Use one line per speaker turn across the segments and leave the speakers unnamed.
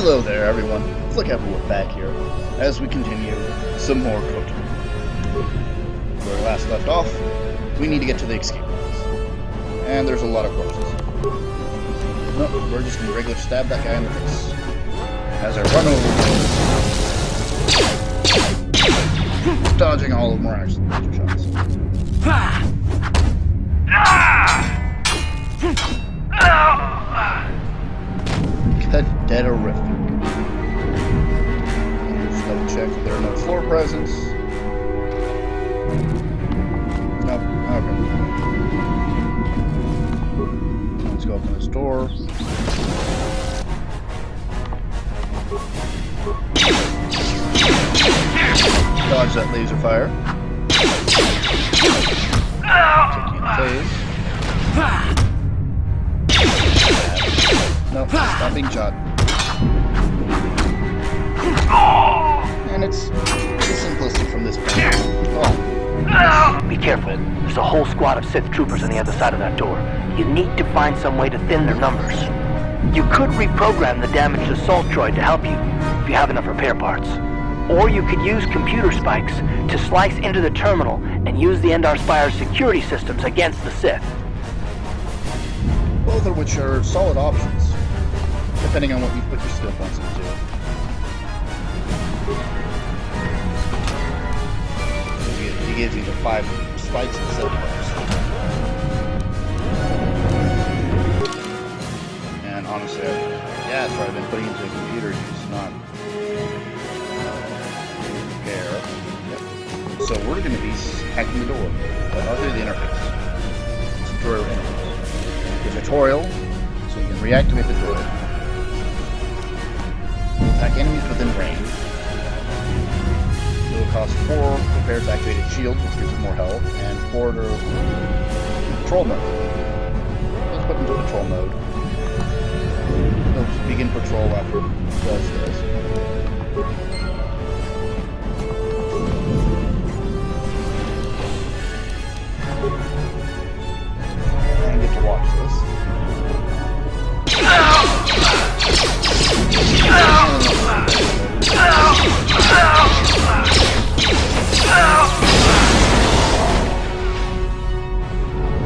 Hello there, everyone. FlickEverwoood back here as we continue some more KotOR. Where we last left off, we need to get to the escape pods. And there's a lot of corpses. Nope, we're just gonna regular stab that guy in the face. As I run over, dodging all of Mariah's shots. Dead-horrific. Just double check if there are no floor presents. Nope. Okay. Let's go open this door. Dodge that laser fire. Take you in the face. No, stop being shot. And it's simplistic from this point. Oh.
Be careful. There's a whole squad of Sith troopers on the other side of that door. You need to find some way to thin their numbers. You could reprogram the damaged assault droid to help you, if you have enough repair parts. Or you could use computer spikes to slice into the terminal and use the Endar Spire's security systems against the Sith.
Both of which are solid options, depending on what you put your skill points into. He gives you the 5 spikes instead of bucks. And honestly, yeah, that's right, I've been putting into a computer use, not repair. Yep. So we're going to be hacking the door, but not through the interface. It's a droid interface. The tutorial, so you can reactivate the droid. Attack enemies within range. It will cost 4 repair to activated shields, which gives it more health, and 4 to patrol mode. Let's put into patrol mode. It'll begin patrol after it does this. And get to watch this.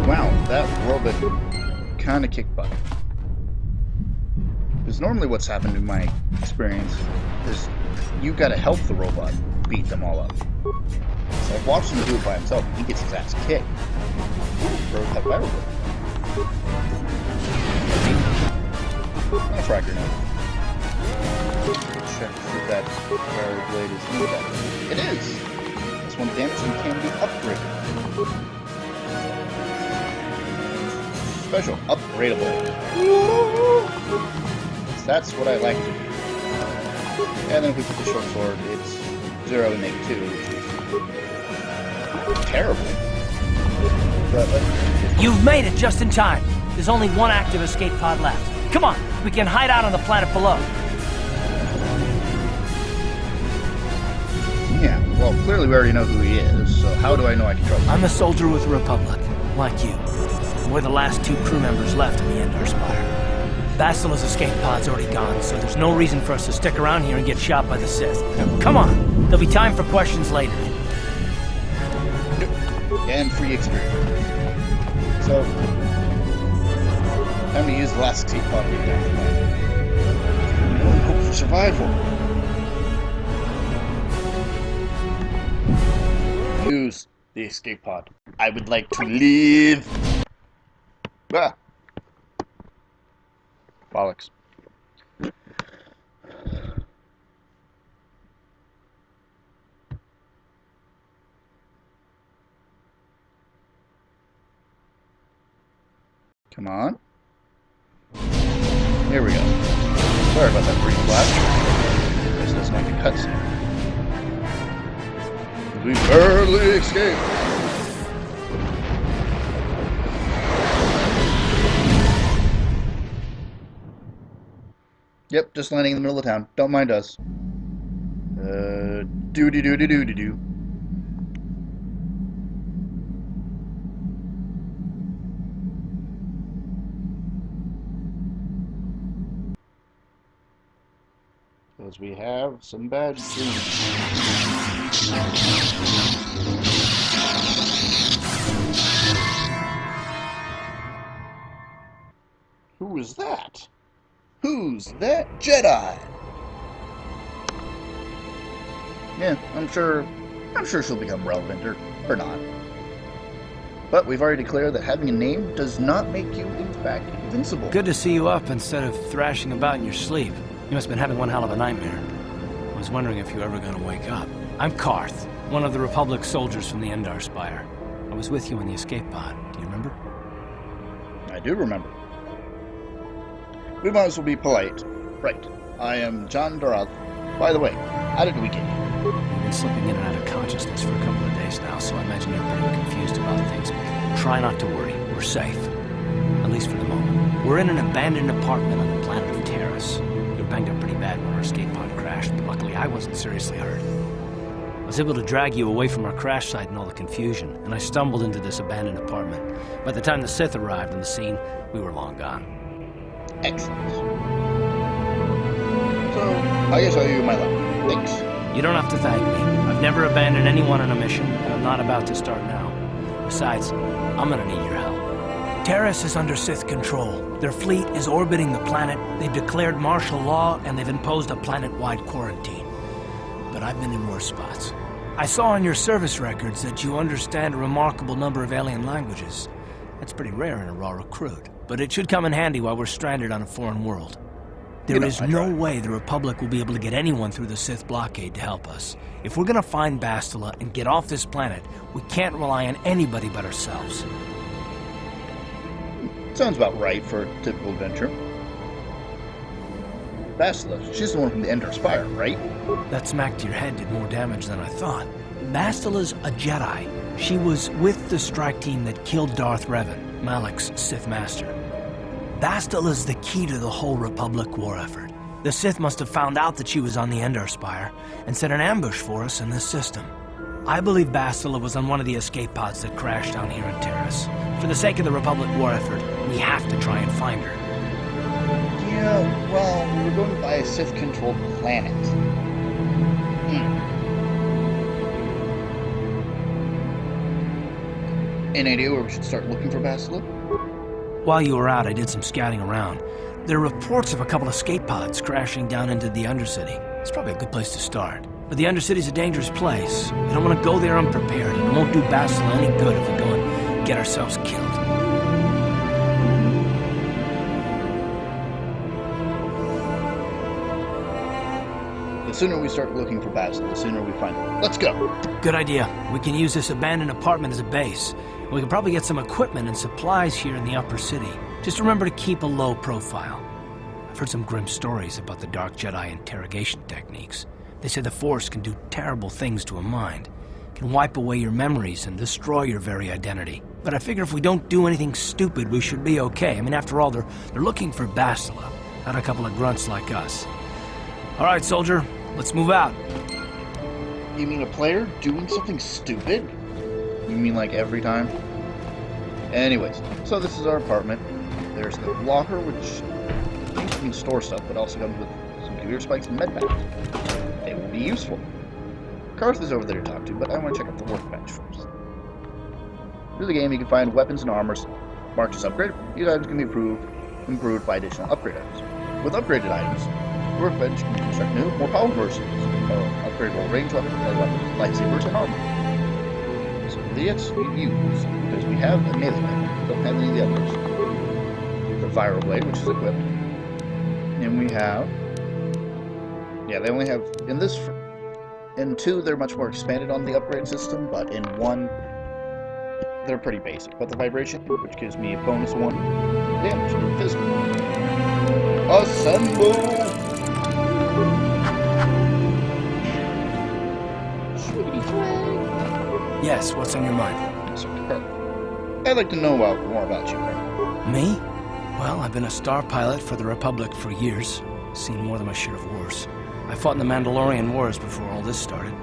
Wow, that robot kind of kicked butt. Because normally what's happened in my experience is you've got to help the robot beat them all up. So I've watched him do it by himself and he gets his ass kicked. Broke that fire robot. That's Racker now. Check if that fire blade is in that. It is! This one damage and can be upgraded. Special, upgradable. So that's what I like to do. And then if we put the short sword, it's 0 and -2, which is terrible. But
you've made it just in time. There's only one active escape pod left. Come on, we can hide out on the planet below.
Yeah, well, clearly we already know who he is, so how do I know I can trust him?
I'm a soldier with the Republic, like you. We're the last 2 crew members left in the Endar Spire. Bastila's escape pod's already gone, so there's no reason for us to stick around here and get shot by the Sith. Come on, there'll be time for questions later.
And free experience. So, time to use the last escape pod to get down the planet. We only hope for survival. Use the escape pod. I would like to live. Ah. Bollocks. Come on. Here we go. Sorry about that brief flash. This is like a cutscene. We barely escaped. Yep, just landing in the middle of town. Don't mind us. Doo-doo-doo-doo-doo-doo. Because we have some bad dreams. Who is that? Who's that Jedi? Yeah, I'm sure she'll become relevant, or not. But we've already declared that having a name does not make you, in fact, invincible.
Good to see you up instead of thrashing about in your sleep. You must have been having one hell of a nightmare. I was wondering if you were ever gonna wake up. I'm Karth, one of the Republic soldiers from the Endar Spire. I was with you in the escape pod. Do you remember?
I do remember. We might as well be polite. Right. I am John Darath. By the way, how did we get here?
We've been slipping in and out of consciousness for a couple of days now, so I imagine you're pretty confused about things. But try not to worry. We're safe. At least for the moment. We're in an abandoned apartment on the planet of Terrace. You were banged up pretty bad when our escape pod crashed, but luckily I wasn't seriously hurt. I was able to drag you away from our crash site and all the confusion, and I stumbled into this abandoned apartment. By the time the Sith arrived on the scene, we were long gone.
Excellent. So, I guess I owe you my life. Thanks.
You don't have to thank me. I've never abandoned anyone on a mission, and I'm not about to start now. Besides, I'm gonna need your help. Terrace is under Sith control. Their fleet is orbiting the planet, they've declared martial law, and they've imposed a planet-wide quarantine. But I've been in worse spots. I saw on your service records that you understand a remarkable number of alien languages. That's pretty rare in a raw recruit, but it should come in handy while we're stranded on a foreign world. There is no way the Republic will be able to get anyone through the Sith blockade to help us. If we're gonna find Bastila and get off this planet, we can't rely on anybody but ourselves.
Sounds about right for a typical adventure. Bastila, she's the one from the Endar Spire, right?
That smack to your head did more damage than I thought. Bastila's a Jedi. She was with the strike team that killed Darth Revan, Malak's Sith Master. Bastila's the key to the whole Republic war effort. The Sith must have found out that she was on the Endar Spire and set an ambush for us in this system. I believe Bastila was on one of the escape pods that crashed down here in Terrace. For the sake of the Republic war effort, we have to try and find her.
Yeah, well, we were going by a Sith-controlled planet. Any idea where we should start looking for Bastila?
While you were out, I did some scouting around. There are reports of a couple of escape pods crashing down into the Undercity. It's probably a good place to start. But the Undercity's a dangerous place. We don't want to go there unprepared, and it won't do Bastila any good if we go and get ourselves killed.
The sooner we start looking for Bastila, the sooner we find her. Let's go!
Good idea. We can use this abandoned apartment as a base. We can probably get some equipment and supplies here in the upper city. Just remember to keep a low profile. I've heard some grim stories about the Dark Jedi interrogation techniques. They say the Force can do terrible things to a mind. It can wipe away your memories and destroy your very identity. But I figure if we don't do anything stupid, we should be okay. I mean, after all, they're looking for Bastila, not a couple of grunts like us. All right, soldier, let's move out.
You mean a player doing something stupid? You mean like every time? Anyways, so this is our apartment. There's the locker, which seems to store stuff, but also comes with some computer spikes and med packs. They will be useful. Karth is over there to talk to, but I want to check out the workbench first. Through the game, you can find weapons and armors marked as upgraded. These items can be improved by additional upgrade items. With upgraded items, the workbench can construct new, more powerful versions of upgradable range weapons, lightsabers, and armor. So this we use because we have a melee weapon. Don't have any of the others. The Viral Blade, which is equipped, and we have. Yeah, they only have in this. In 2, they're much more expanded on the upgrade system, but in 1, they're pretty basic. But the Vibration, which gives me a bonus 1 damage to physical. Assemble!
Yes, what's on your mind?
I'd like to know more about you.
Me? Well, I've been a star pilot for the Republic for years. Seen more than my share of wars. I fought in the Mandalorian Wars before all this started.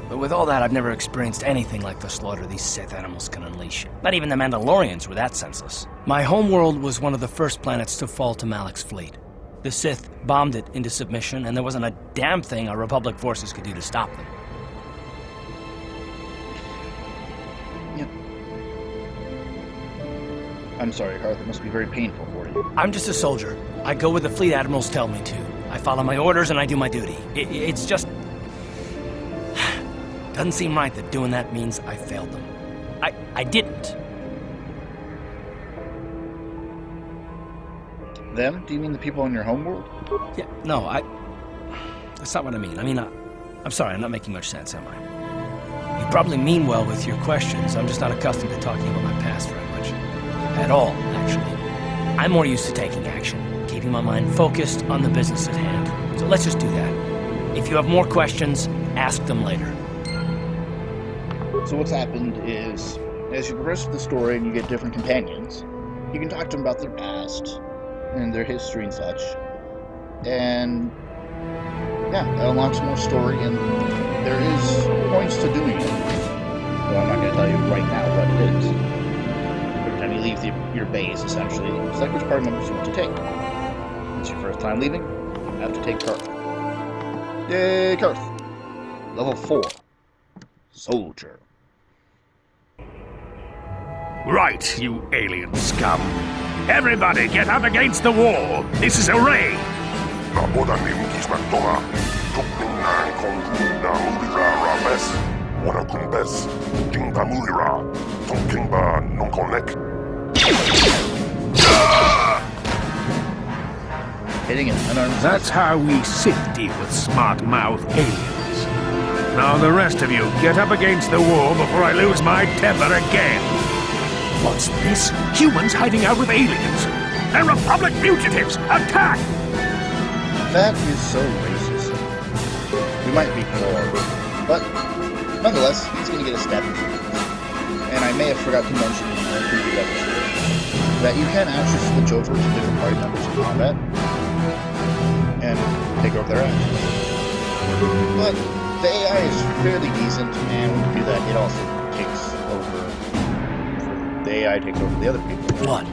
But with all that, I've never experienced anything like the slaughter these Sith animals can unleash. Not even the Mandalorians were that senseless. My homeworld was one of the first planets to fall to Malak's fleet. The Sith bombed it into submission, and there wasn't a damn thing our Republic forces could do to stop them.
Yep. I'm sorry, Garth. It must be very painful for you.
I'm just a soldier. I go where the fleet admirals tell me to. I follow my orders and I do my duty. It's just... doesn't seem right that doing that means I failed them. I didn't.
Them? Do you mean the people in your homeworld?
Yeah, no, that's not what I mean. I mean, I'm sorry, I'm not making much sense, am I? You probably mean well with your questions. I'm just not accustomed to talking about my past very much. At all, actually. I'm more used to taking action, keeping my mind focused on the business at hand. So let's just do that. If you have more questions, ask them later.
So what's happened is, as you progress through the story and you get different companions, you can talk to them about their past and their history and such. And yeah, that unlocks more story, and there is points to doing it. Well, I'm not going to tell you right now what it is. Every time you leave your base, essentially, select which party members you want to take. It's your first time leaving, you have to take Karth. Yay, Karth! Level 4. Soldier.
Right, you alien scum. Everybody get up against the wall. This is a raid.
Hitting an unarmed...
That's how we Sith deal with smart-mouth aliens. Now the rest of you, get up against the wall before I lose my temper again. What's this? Humans hiding out with aliens. They're Republic fugitives! Attack!
That is so racist. We might be poor, but nonetheless, he's going to get a step. And I may have forgot to mention in the previous episode that you can actually switch over to different party members in combat and take over their actions. But the AI is fairly decent, and when you do that, it also takes over. The AI takes over the other people.
What?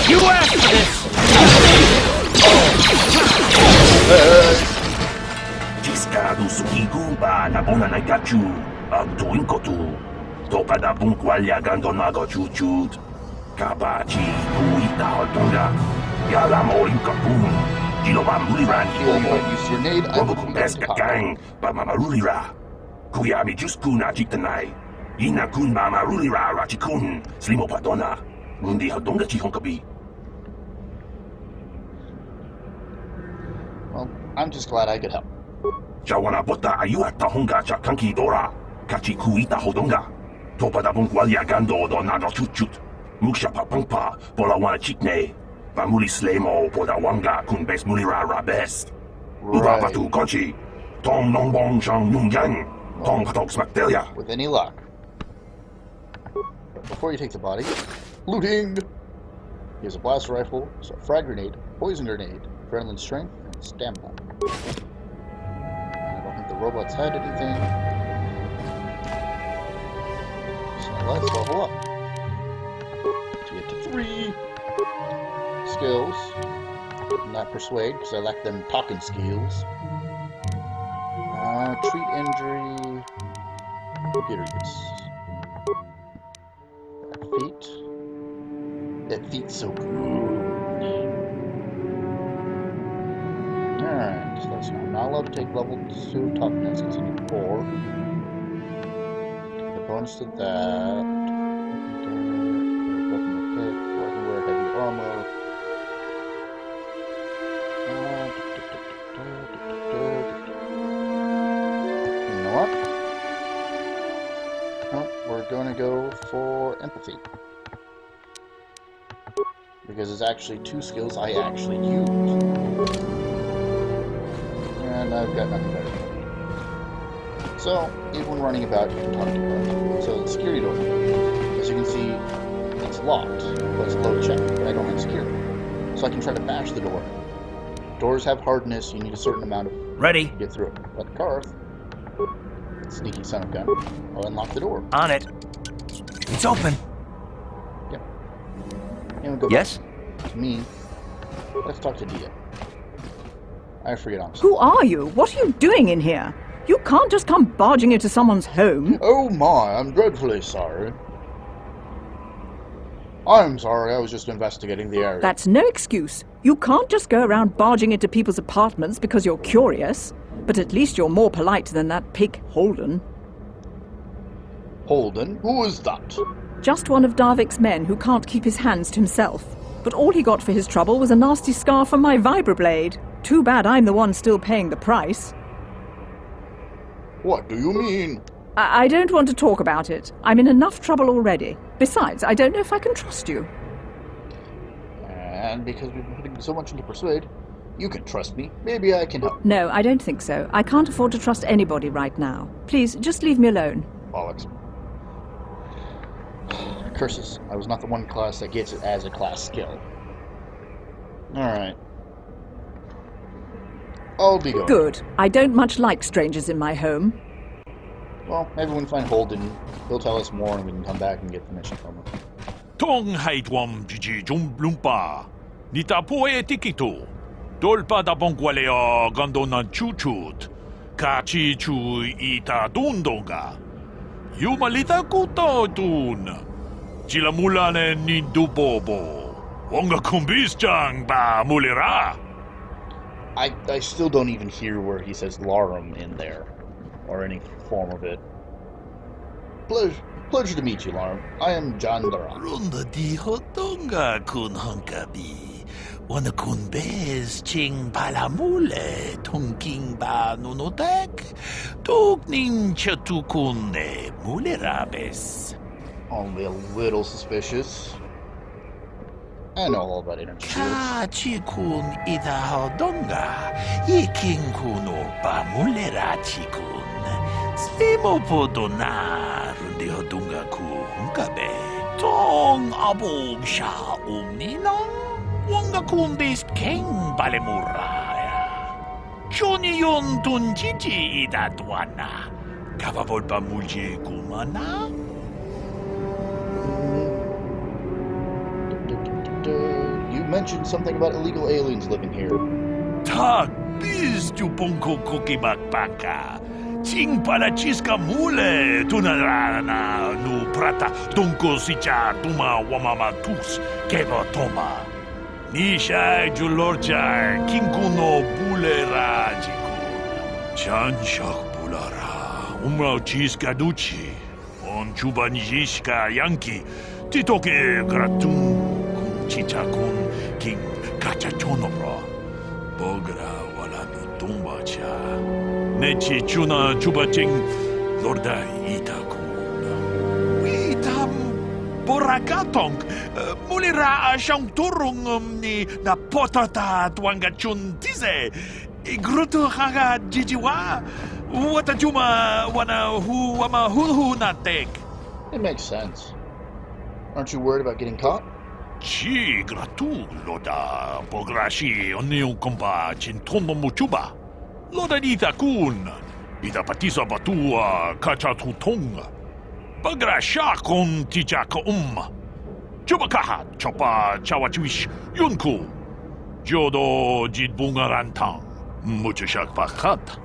You asked for this!
Ciscado sukiguba na bona na gachu, agtuin ko tu. Toka na bungkwalya gando nago chuchut. Kabachi kuita hotonga. Yala mo inkapun. Gino mamuliran ibomo. Robo kumpes kakang ba mamarulira. Kuyami juskuna jiktanay. Ina kun mamarulira rachikun. Slimo patona. Mundi hotonga chihonkabi.
Well, I'm just glad I could help.
Chawana bota ayuat tahonga cha kanki dora. Kachi kuita hodonga. Topa da bungwalia gando do nado chuchut. Muksha papangpa pola wana chikne. Pamuli slemo poda wanga kun bes mulira rabes. Ubapatu konchi. Tong nongbong shang nungyang. Tong patok smaktelia.
With any luck. Before you take the body, looting! He has a blast rifle, so a frag grenade, poison grenade, adrenaline strength, and stamina. I don't think the robots had anything. So let's level up. To get to 3 skills. Not persuade, because I lack them talking skills. Treat injury. Computer use. Feet. That feet's so good. Alright, so that's not allowed to take level 2 toughness because you need 4. Take the bonus to that. Weapon equipped, weapon wear heavy armor. You know what? We're gonna go for empathy. Because it's actually 2 skills I actually use. And I've got nothing better. So, even when running about, you can talk to her. So, the security door. As you can see, it's locked. But it's low check, but I don't have security. So I can try to bash the door. Doors have hardness, you need a certain amount of...
Ready?
to get through it. But Karth, sneaky son of a gun, I'll unlock the door.
On it. It's open.
And we'll go
Yes?
back to me. Let's talk to Dia. I forget I'm
Who are you? What are you doing in here? You can't just come barging into someone's home.
Oh my, I'm dreadfully sorry. I'm sorry, I was just investigating the area.
That's no excuse. You can't just go around barging into people's apartments because you're curious. But at least you're more polite than that pig Holden.
Holden? Who is that?
Just one of Darvik's men who can't keep his hands to himself. But all he got for his trouble was a nasty scar from my vibroblade. Too bad I'm the one still paying the price.
What do you mean?
I don't want to talk about it. I'm in enough trouble already. Besides, I don't know if I can trust you.
And because we've been putting so much into Persuade, you can trust me. Maybe I can help.
No, I don't think so. I can't afford to trust anybody right now. Please, just leave me alone.
Bollocks. Curses. I was not the one class that gets it as a class skill. Alright. I'll be going.
Good. I don't much like strangers in my home.
Well, maybe when we find Holden, he'll tell us more and we can come back and get permission from him.
Tong haitwam jiji jumblumpa. Nita poe tikito. Dolpa da bonqualeo gondona chuchut. Kachi chu ita dundonga. Yumalita kuto tun. Chilamulane ni dubobo. Wonga kumbis jang ba mulira.
I still don't even hear where he says Larum in there. Or any form of it. Pleasure to meet you, Larum. I am John Dara.
Runda di hotonga kun honkabi. Wana kun bez ching palamule tongking ba nunotek. Tokning chatukune mulerabes.
Only a little suspicious. I know all about energy shields.
Kachikun ida hodonga. Iking kuno ba mulera chikun. Slimo podona rundi hodunga ku hunkabe. Tong abog sha umninong. Wonga kun bis king balemuraya. Johnny yon tunjiji ida duana. Kavavolpa mulje kumana.
You mentioned something about illegal aliens living here.
Tak bis tu ponko koki bakbaka. Ching palachiska mule tunarana nu prata donko sicha tuma wamama tus keva toma. Nisha julorja kinkuno bulera jiku. Chan shak bulara. Umrao chiska duchi. On chubanjishka yanki. Titoke gratun. Chichakun king kachachonobra. Bogra wala no tumbacha. Nechi chuna chubaching lorda itakun. Witam borakatong. Mulira asyang turong ni na potata tuangachun tise. Igruto haga jijiwa. Wata juma wana hu wama hulhu natek.
It makes sense. Aren't you worried about getting caught?
Chi gratu loda pograshi oniu kompa chintono muchuba. Loda dita kun. Ida patisa batua kacha tutonga. Bagrasha kon tichaka Chubakaha chopa chawachuish yunku. Jodo jidbungarantang. Muchashak pakat.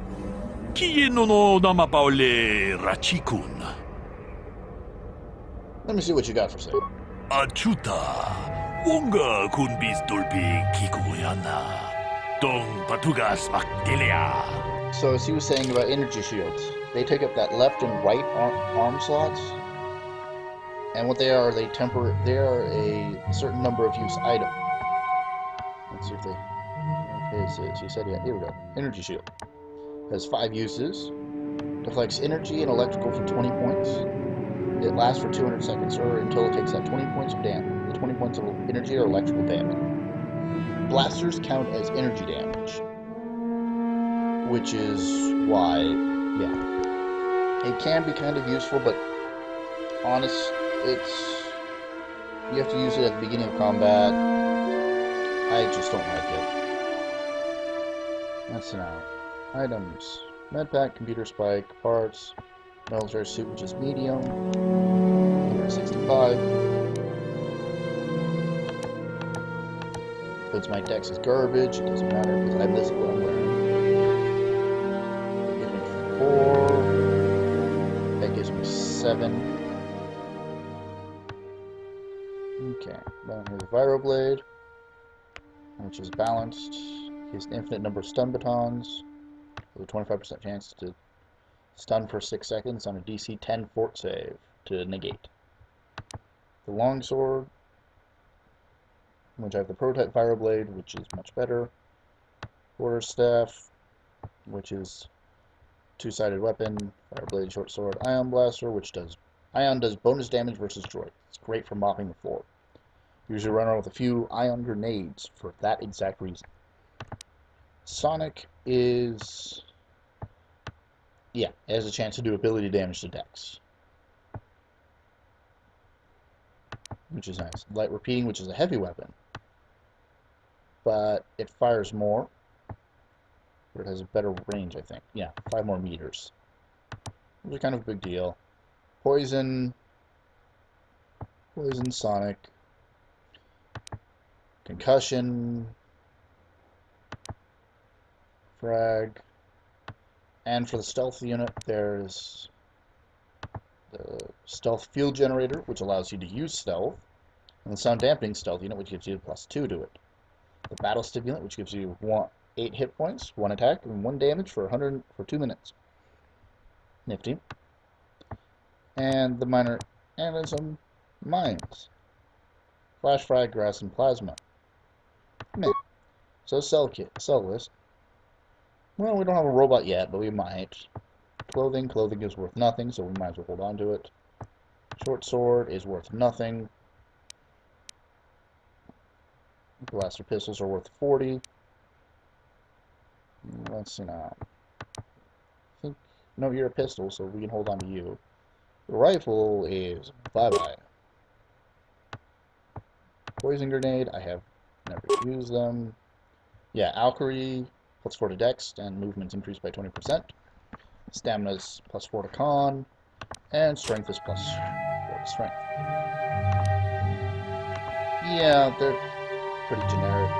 Kieno no namapaole rachikun.
Let me see what you got for sale.
Achuta, wonga kun bis dolpi kikuyana. Dong patugas akdelia.
So as he was saying about energy shields, they take up that left and right arm slots. And what they are are a certain number of use item. Let's see if they... Okay, so he said, yeah, here we go. Energy shield. Has 5 uses. Deflects energy and electrical for 20 points. It lasts for 200 seconds or until it takes that 20 points of damage. The 20 points of energy or electrical damage. Blasters count as energy damage. Which is why, yeah. It can be kind of useful, but you have to use it at the beginning of combat. I just don't like it. That's now. Items. Medpack, computer spike, parts, military suit, which is medium. 165. because my dex is garbage. It doesn't matter because I list what I'm wearing. That gives me 4. That gives me 7. Okay, then here's a Vibroblade, which is balanced. He has an infinite number of stun batons, with a 25% chance to stun for 6 seconds on a DC 10 fort save to negate. The Longsword, which I have the Prototype Vibroblade, which is much better. Quarterstaff, which is 2-sided weapon. Fireblade, Short Sword, Ion Blaster, which does bonus damage versus droid. It's great for mopping the floor. Usually run around with a few ion grenades for that exact reason. Sonic is... yeah, it has a chance to do ability damage to Dex, which is nice. Light Repeating, which is a heavy weapon, but it fires more, or it has a better range, I think. Yeah, 5 more meters, which is kind of a big deal. Poison Sonic, Concussion, Frag, and for the stealth unit, there's the Stealth Field Generator, which allows you to use stealth, and the Sound Dampening Stealth unit, which gives you +2 to it. The Battle Stimulant, which gives you 8 hit points, 1 attack, and 1 damage for 2 minutes. Nifty. And the minor anism mines. Flash, Frag, Grass, and Plasma. Meh. So sell list. Well, we don't have a robot yet, but we might. Clothing is worth nothing, so we might as well hold on to it. Short Sword is worth nothing. Blaster pistols are worth 40. Let's see now. I think, no, you're a pistol, so we can hold on to you. The rifle is bye-bye. Poison Grenade, I have never used them. Yeah, Alchemy, +4 to Dex, and movement's increased by 20%. Stamina's +4 to Con, and Strength is +4 to Strength. Yeah, they're pretty generic.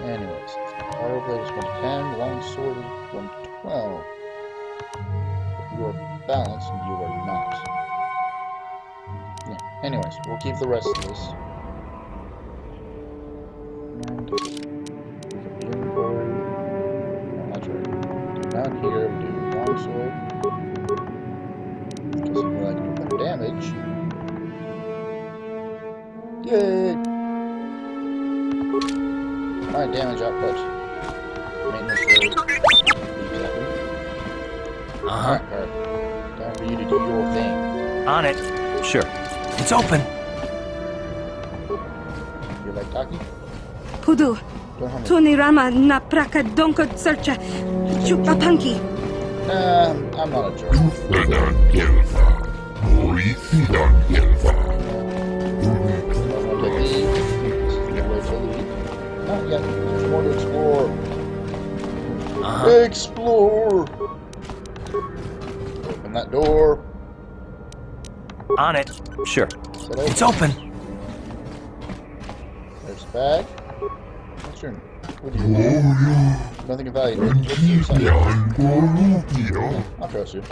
Anyways, Fireblade is 110, Longsword is 112. But you are balanced and you are not. Yeah, anyways, we'll keep the rest of this. And inventory. That's right. Down here, we do Longsword. Because I feel like I can do better damage. Yay! My damage output. Maintenance rate. Alright, time for you to do your thing.
On it. Sure. It's open.
You like talking?
Pudu,
Don't harm me.
Tunirama na praka donko searcha, chupapanki.
I'm not a jerk. Not yet. There's more to explore. Explore! Open that door.
On it. Sure. It's open.
There's a bag. What's your... what do you do? Nothing of value. What's your sign? I'll trust you.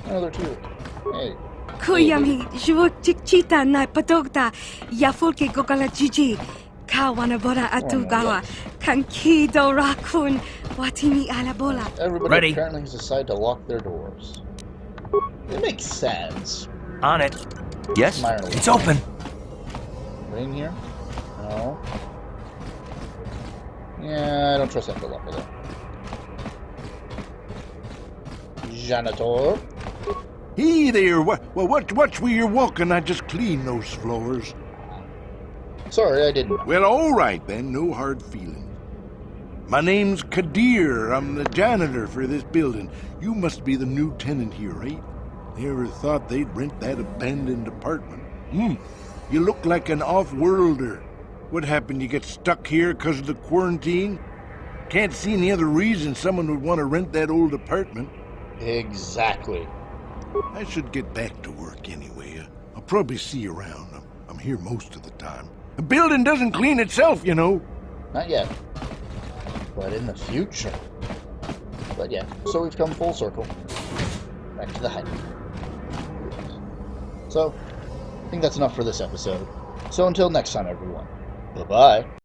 Another 2. Hey.
Kuyami, juchita na patogta, yafulke gokala jiji. Kawanabora atugawa, kankido rakun, watini alabola.
Everybody
Ready.
apparently has decided to lock their doors. It makes sense.
On it. Yes.
Minorly.
It's open.
Rain here? No. Yeah, I don't trust that door locker though. Janitor.
Hey there, watch where you're walking. I just cleaned those floors.
Sorry, I didn't.
Well, all right then, no hard feelings. My name's KotOR. I'm the janitor for this building. You must be the new tenant here, right? Never thought they'd rent that abandoned apartment. You look like an off-worlder. What happened, you get stuck here because of the quarantine? Can't see any other reason someone would want to rent that old apartment.
Exactly.
I should get back to work anyway. I'll probably see you around. I'm here most of the time. A building doesn't clean itself, you know.
Not yet. But in the future. But yeah, so we've come full circle. Back to the height. So, I think that's enough for this episode. So until next time, everyone. Bye-bye.